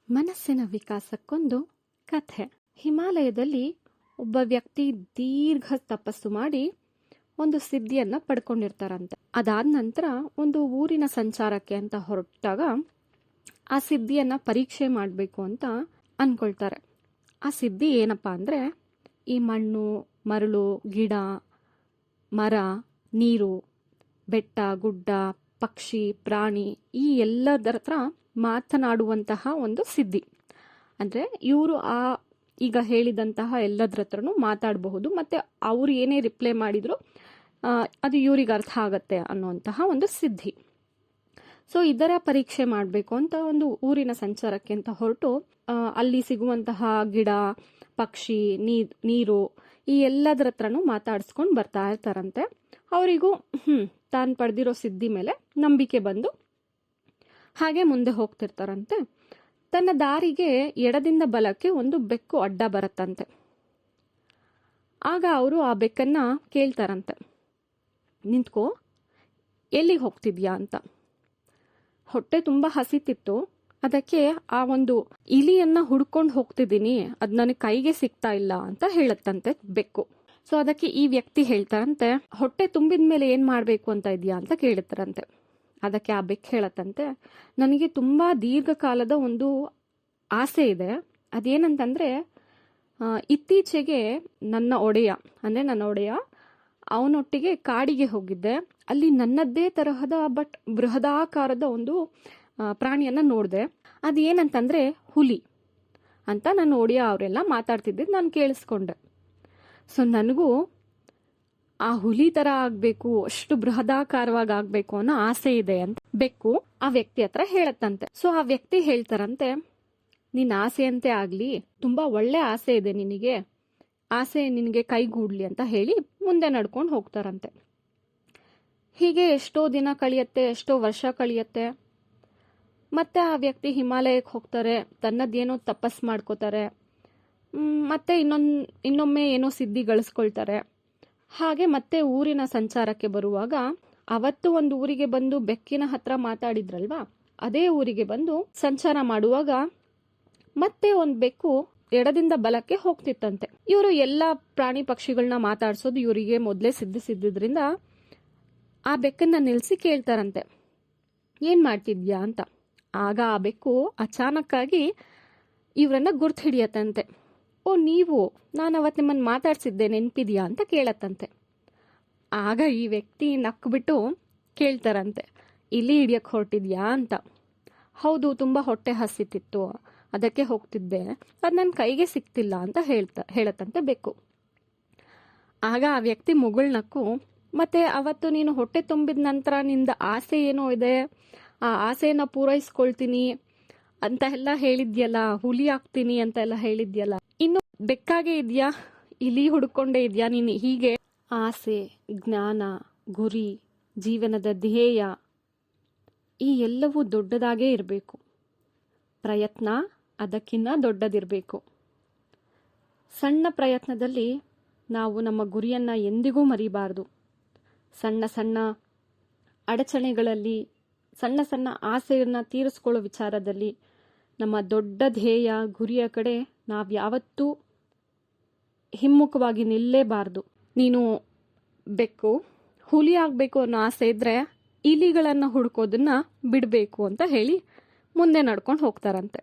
ಮನಸ್ಸಿನ ವಿಕಾಸಕ್ಕೊಂದು ಕಥೆ. ಹಿಮಾಲಯದಲ್ಲಿ ಒಬ್ಬ ವ್ಯಕ್ತಿ ದೀರ್ಘ ತಪಸ್ಸು ಮಾಡಿ ಒಂದು ಸಿದ್ಧಿಯನ್ನ ಪಡ್ಕೊಂಡಿರ್ತಾರಂತೆ. ಅದಾದ ನಂತರ ಒಂದು ಊರಿನ ಸಂಚಾರಕ್ಕೆ ಅಂತ ಹೊರಟಾಗ ಆ ಸಿದ್ಧಿಯನ್ನ ಪರೀಕ್ಷೆ ಮಾಡಬೇಕು ಅಂತ ಅನ್ಕೊಳ್ತಾರೆ. ಆ ಸಿದ್ಧಿ ಏನಪ್ಪಾ ಅಂದ್ರೆ, ಈ ಮಣ್ಣು, ಮರಳು, ಗಿಡ, ಮರ, ನೀರು, ಬೆಟ್ಟ, ಗುಡ್ಡ, ಪಕ್ಷಿ, ಪ್ರಾಣಿ ಈ ಎಲ್ಲದರ ಹತ್ರ ಮಾತನಾಡುವಂತಹ ಒಂದು ಸಿದ್ಧಿ. ಅಂದ್ರೆ ಇವರು ಈಗ ಹೇಳಿದಂತಹ ಎಲ್ಲದ್ರ ಹತ್ರನೂ ಮಾತಾಡಬಹುದು, ಮತ್ತೆ ಅವ್ರು ಏನೇ ರಿಪ್ಲೈ ಮಾಡಿದ್ರು ಅದು ಇವ್ರಿಗೆ ಅರ್ಥ ಆಗತ್ತೆ ಅನ್ನುವಂತಹ ಒಂದು ಸಿದ್ಧಿ. ಸೊ ಇದರ ಪರೀಕ್ಷೆ ಮಾಡಬೇಕು ಅಂತ ಒಂದು ಊರಿನ ಸಂಚಾರಕ್ಕೆ ಅಂತ ಹೊರಟು ಅಲ್ಲಿ ಸಿಗುವಂತಹ ಗಿಡ, ಪಕ್ಷಿ, ನೀರು ಈ ಎಲ್ಲದರ ಹತ್ರನೂ ಮಾತಾಡಿಸ್ಕೊಂಡು ಬರ್ತಾ ಇರ್ತಾರಂತೆ. ಅವರಿಗೂ ತಾನು ಪಡೆದಿರೋ ಸಿದ್ಧಿ ಮೇಲೆ ನಂಬಿಕೆ ಬಂದು ಹಾಗೆ ಮುಂದೆ ಹೋಗ್ತಿರ್ತಾರಂತೆ. ತನ್ನ ದಾರಿಗೆ ಎಡದಿಂದ ಬಲಕ್ಕೆ ಒಂದು ಬೆಕ್ಕು ಅಡ್ಡ ಬರುತ್ತಂತೆ. ಆಗ ಅವರು ಆ ಬೆಕ್ಕನ್ನ ಕೇಳ್ತಾರಂತೆ, ನಿಂತ್ಕೋ, ಎಲ್ಲಿಗೆ ಹೋಗ್ತಿದ್ಯಾ ಅಂತ. ಹೊಟ್ಟೆ ತುಂಬಾ ಹಸಿತಿತ್ತು, ಅದಕ್ಕೆ ಆ ಒಂದು ಇಲಿಯನ್ನ ಹುಡ್ಕೊಂಡು ಹೋಗ್ತಿದ್ದೀನಿ, ಅದ್ ನನಗೆ ಕೈಗೆ ಸಿಗ್ತಾ ಇಲ್ಲ ಅಂತ ಹೇಳತ್ತಂತೆ ಬೆಕ್ಕು. ಸೊ ಅದಕ್ಕೆ ಈ ವ್ಯಕ್ತಿ ಹೇಳ್ತಾರಂತೆ, ಹೊಟ್ಟೆ ತುಂಬಿದ ಮೇಲೆ ಏನ್ ಮಾಡ್ಬೇಕು ಅಂತ ಇದೆಯಾ ಅಂತ ಕೇಳುತ್ತಾರಂತೆ. ಅದಕ್ಕೆ ಆ ಬೆಕ್ಕು ಹೇಳತ್ತಂತೆ, ನನಗೆ ತುಂಬಾ ದೀರ್ಘಕಾಲದ ಒಂದು ಆಸೆ ಇದೆ. ಅದೇನಂತಂದ್ರೆ, ಇತ್ತೀಚೆಗೆ ನನ್ನ ಒಡೆಯ ಅವನೊಟ್ಟಿಗೆ ಕಾಡಿಗೆ ಹೋಗಿದ್ದೆ. ಅಲ್ಲಿ ನನ್ನದೇ ತರಹದ ಬಟ್ ಬೃಹದಾಕಾರದ ಒಂದು ಪ್ರಾಣಿಯನ್ನ ನೋಡಿದೆ. ಅದೇನಂತಂದ್ರೆ ಹುಲಿ ಅಂತ ನನ್ನ ಒಡೆಯ ಅವರೆಲ್ಲ ಮಾತಾಡ್ತಿದ್ದಿದ್ದು ನಾನು ಕೇಳಿಸ್ಕೊಂಡೆ. ಸೊ ನನಗೂ ಆ ಹುಲಿ ತರ ಆಗ್ಬೇಕು, ಅಷ್ಟು ಬೃಹದಾಕಾರವಾಗಿ ಆಗ್ಬೇಕು ಅನ್ನೋ ಆಸೆ ಇದೆ ಅಂತ ಬೆಕ್ಕು ಆ ವ್ಯಕ್ತಿ ಹತ್ರ ಹೇಳತ್ತಂತೆ. ಸೊ ಆ ವ್ಯಕ್ತಿ ಹೇಳ್ತಾರಂತೆ, ನಿನ್ನ ಆಸೆಯಂತೆ ಆಗ್ಲಿ, ತುಂಬಾ ಒಳ್ಳೆ ಆಸೆ ಇದೆ ನಿನಗೆ, ಆಸೆ ನಿನಗೆ ಕೈಗೂಡ್ಲಿ ಅಂತ ಹೇಳಿ ಮುಂದೆ ನಡ್ಕೊಂಡು ಹೋಗ್ತಾರಂತೆ. ಹೀಗೆ ಎಷ್ಟೋ ದಿನ ಕಳಿಯತ್ತೆ, ಎಷ್ಟೋ ವರ್ಷ ಕಳಿಯತ್ತೆ. ಮತ್ತೆ ಆ ವ್ಯಕ್ತಿ ಹಿಮಾಲಯಕ್ಕೆ ಹೋಗ್ತಾರೆ, ತನ್ನದೇನೋ ತಪಸ್ ಮಾಡ್ಕೋತಾರೆ, ಮತ್ತೆ ಇನ್ನೊಮ್ಮೆ ಏನೋ ಸಿದ್ಧಿ ಗಳಿಸ್ಕೊಳ್ತಾರೆ. ಹಾಗೆ ಮತ್ತೆ ಊರಿನ ಸಂಚಾರಕ್ಕೆ ಬರುವಾಗ, ಅವತ್ತು ಒಂದು ಊರಿಗೆ ಬಂದು ಬೆಕ್ಕಿನ ಹತ್ರ ಮಾತಾಡಿದ್ರಲ್ವಾ, ಅದೇ ಊರಿಗೆ ಬಂದು ಸಂಚಾರ ಮಾಡುವಾಗ ಮತ್ತೆ ಒಂದು ಬೆಕ್ಕು ಎಡದಿಂದ ಬಲಕ್ಕೆ ಹೋಗ್ತಿತ್ತಂತೆ. ಇವರು ಎಲ್ಲಾ ಪ್ರಾಣಿ ಪಕ್ಷಿಗಳನ್ನ ಮಾತಾಡ್ಸೋದು ಇವರಿಗೆ ಮೊದಲೇ ಸಿದ್ಧಿಸಿದ್ರಿಂದ ಆ ಬೆಕ್ಕನ್ನ ನಿಲ್ಸಿ ಕೇಳ್ತಾರಂತೆ, ಏನ್ ಮಾಡ್ತಿದ್ಯಾ ಅಂತ. ಆಗ ಆ ಬೆಕ್ಕು ಅಚಾನಕ್ ಆಗಿ ಇವರನ್ನ ಗುರ್ತು ಹಿಡಿಯತ್ತಂತೆ. ಓ ನೀವು, ನಾನು ಅವತ್ತು ನಿಮ್ಮನ್ನ ಮಾತಾಡ್ಸಿದ್ದೆ ನೆನ್ಪಿದ್ಯಾ ಅಂತ ಕೇಳತ್ತಂತೆ. ಆಗ ಈ ವ್ಯಕ್ತಿ ನಕ್ಬಿಟ್ಟು ಕೇಳ್ತಾರಂತೆ, ಇಲ್ಲಿ ಹಿಡಿಯಕ್ ಹೊರಟಿದ್ಯಾ ಅಂತ. ಹೌದು, ತುಂಬಾ ಹೊಟ್ಟೆ ಹಸಿತಿತ್ತು, ಅದಕ್ಕೆ ಹೋಗ್ತಿದ್ದೆ, ಅದು ನನ್ನ ಕೈಗೆ ಸಿಕ್ತಿಲ್ಲ ಅಂತ ಹೇಳತ್ತಂತೆ ಬೆಕ್ಕು. ಆಗ ಆ ವ್ಯಕ್ತಿ ಮುಗುಳ್ನಕ್ಕು, ಮತ್ತೆ ಅವತ್ತು ನೀನು ಹೊಟ್ಟೆ ತುಂಬಿದ ನಂತರ ನಿಂದ ಆಸೆ ಏನೋ ಇದೆ, ಆ ಆಸೆನ ಪೂರೈಸ್ಕೊಳ್ತೀನಿ ಅಂತ ಎಲ್ಲ ಹೇಳಿದ್ಯಲ್ಲ, ಹುಲಿ ಆಗ್ತೀನಿ ಅಂತ ಎಲ್ಲ ಹೇಳಿದ್ಯಲ್ಲ, ಇನ್ನು ಬೆಕ್ಕಾಗೆ ಇದ್ಯಾ, ಇಲಿ ಹುಡ್ಕೊಂಡೇ ಇದ್ಯಾ ನೀನು? ಹೀಗೆ ಆಸೆ, ಜ್ಞಾನ, ಗುರಿ, ಜೀವನದ ಧ್ಯೇಯ ಈ ಎಲ್ಲವೂ ದೊಡ್ಡದಾಗೇ ಇರಬೇಕು. ಪ್ರಯತ್ನ ಅದಕ್ಕಿಂತ ದೊಡ್ಡದಿರಬೇಕು. ಸಣ್ಣ ಪ್ರಯತ್ನದಲ್ಲಿ ನಾವು ನಮ್ಮ ಗುರಿಯನ್ನ ಎಂದಿಗೂ ಮರಿಬಾರದು. ಸಣ್ಣ ಸಣ್ಣ ಅಡಚಣೆಗಳಲ್ಲಿ, ಸಣ್ಣ ಸಣ್ಣ ಆಸೆಯನ್ನ ತೀರಿಸ್ಕೊಳ್ಳೋ ವಿಚಾರದಲ್ಲಿ ನಮ್ಮ ದೊಡ್ಡ ಧ್ಯೇಯ ಗುರಿಯ ಕಡೆ ನಾವು ಯಾವತ್ತೂ ಹಿಮ್ಮುಖವಾಗಿ ನಿಲ್ಲೇಬಾರದು. ನೀನು ಬೆಕ್ಕು ಹುಲಿ ಆಗ್ಬೇಕು ಅನ್ನೋ ಆಸೆ ಇದ್ರೆ ಇಲಿಗಳನ್ನ ಹುಡ್ಕೋದನ್ನ ಬಿಡಬೇಕು ಅಂತ ಹೇಳಿ ಮುಂದೆ ನಡ್ಕೊಂಡು ಹೋಗ್ತಾರಂತೆ.